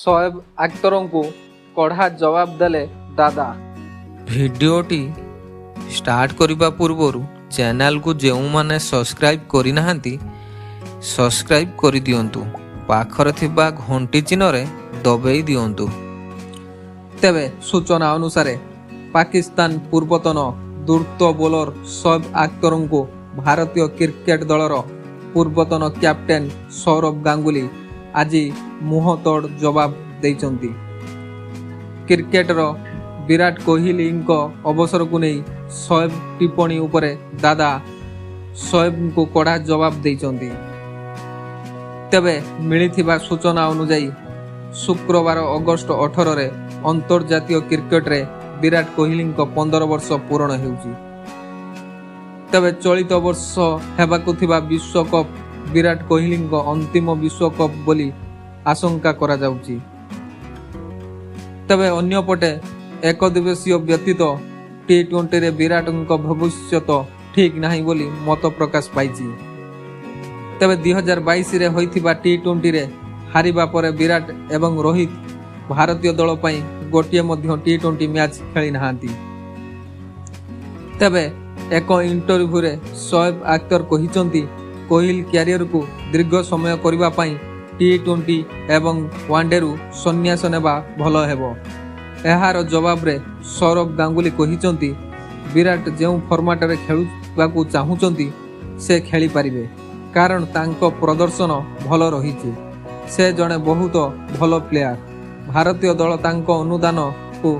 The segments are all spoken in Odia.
ଶୋଏବ ଆଖତରଙ୍କୁ କଡ଼ା ଜବାବ ଦେଲେ ଦାଦା। ଭିଡ଼ିଓଟି ଷ୍ଟାର୍ଟ କରିବା ପୂର୍ବରୁ ଚ୍ୟାନେଲକୁ ଯେଉଁମାନେ ସବସ୍କ୍ରାଇବ୍ କରିନାହାନ୍ତି ସବସ୍କ୍ରାଇବ୍ କରିଦିଅନ୍ତୁ। ପାଖରେ ଥିବା ଘଣ୍ଟି ଚିହ୍ନରେ ଦବାଇ ଦିଅନ୍ତୁ। ତେବେ ସୂଚନା ଅନୁସାରେ ପାକିସ୍ତାନ ପୂର୍ବତନ ଦ୍ରୁତ ବୋଲର ଶୋଏବ ଆଖତରଙ୍କୁ ଭାରତୀୟ କ୍ରିକେଟ ଦଳର ପୂର୍ବତନ କ୍ୟାପ୍ଟେନ୍ ସୌରଭ ଗାଙ୍ଗୁଲି ଆଜି ମୁହଁତୋଡ଼ ଜବାବ ଦେଇଛନ୍ତି। କ୍ରିକେଟର ବିରାଟ କୋହଲିଙ୍କ ଅବସରକୁ ନେଇ ଶୋଏବ ଟିପ୍ପଣୀ ଉପରେ ଦାଦା ଶୋଏବଙ୍କୁ କଡ଼ା ଜବାବ ଦେଇଛନ୍ତି। ତେବେ ମିଳିଥିବା ସୂଚନା ଅନୁଯାୟୀ ଶୁକ୍ରବାର ଅଗଷ୍ଟ 18ରେ ଅନ୍ତର୍ଜାତୀୟ କ୍ରିକେଟରେ ବିରାଟ କୋହଲିଙ୍କ 15 ବର୍ଷ ପୂରଣ ହେଉଛି। ତେବେ ଚଳିତ ବର୍ଷ ହେବାକୁ ଥିବା ବିଶ୍ୱକପ୍ ବିରାଟ କୋହଲିଙ୍କ ଅନ୍ତିମ ବିଶ୍ୱକପ୍ ବୋଲି ଆଶଙ୍କା କରାଯାଉଛି। ତେବେ ଅନ୍ୟପଟେ ଏକଦିବସୀୟ ବ୍ୟତୀତ ଟି-20ରେ ବିରାଟଙ୍କ ଭବିଷ୍ୟତ ଠିକ୍ ନାହିଁ ବୋଲି ମତ ପ୍ରକାଶ ପାଇଛି। ତେବେ 2022ରେ ହୋଇଥିବା ଟି-20ରେ ହାରିବା ପରେ ବିରାଟ ଏବଂ ରୋହିତ ଭାରତୀୟ ଦଳ ପାଇଁ ଗୋଟିଏ ମଧ୍ୟ ଟି-20 ମ୍ୟାଚ୍ ଖେଳି ନାହାନ୍ତି। ତେବେ ଏକ ଇଣ୍ଟରଭ୍ୟୁରେ ଶୋଏବ ଆଖତର କହିଛନ୍ତି କୋହଲି କ୍ୟାରିୟରକୁ ଦୀର୍ଘ ସମୟ କରିବା ପାଇଁ ଟି-20 ଏବଂ ୱାନଡେରୁ ସନ୍ନ୍ୟାସ ନେବା ଭଲ ହେବ। ଏହାର ଜବାବରେ ସୌରଭ ଗାଙ୍ଗୁଲି କହିଛନ୍ତି ବିରାଟ ଯେଉଁ ଫର୍ମାଟରେ ଖେଳିବାକୁ ଚାହୁଁଛନ୍ତି ସେ ଖେଳିପାରିବେ, କାରଣ ତାଙ୍କ ପ୍ରଦର୍ଶନ ଭଲ ରହିଛି। ସେ ଜଣେ ବହୁତ ଭଲ ପ୍ଲେୟାର। ଭାରତୀୟ ଦଳ ତାଙ୍କ ଅନୁଦାନକୁ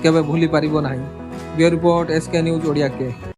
କେବେ ଭୁଲି ପାରିବ ନାହିଁ। Bureau report, SK news Odia କେ।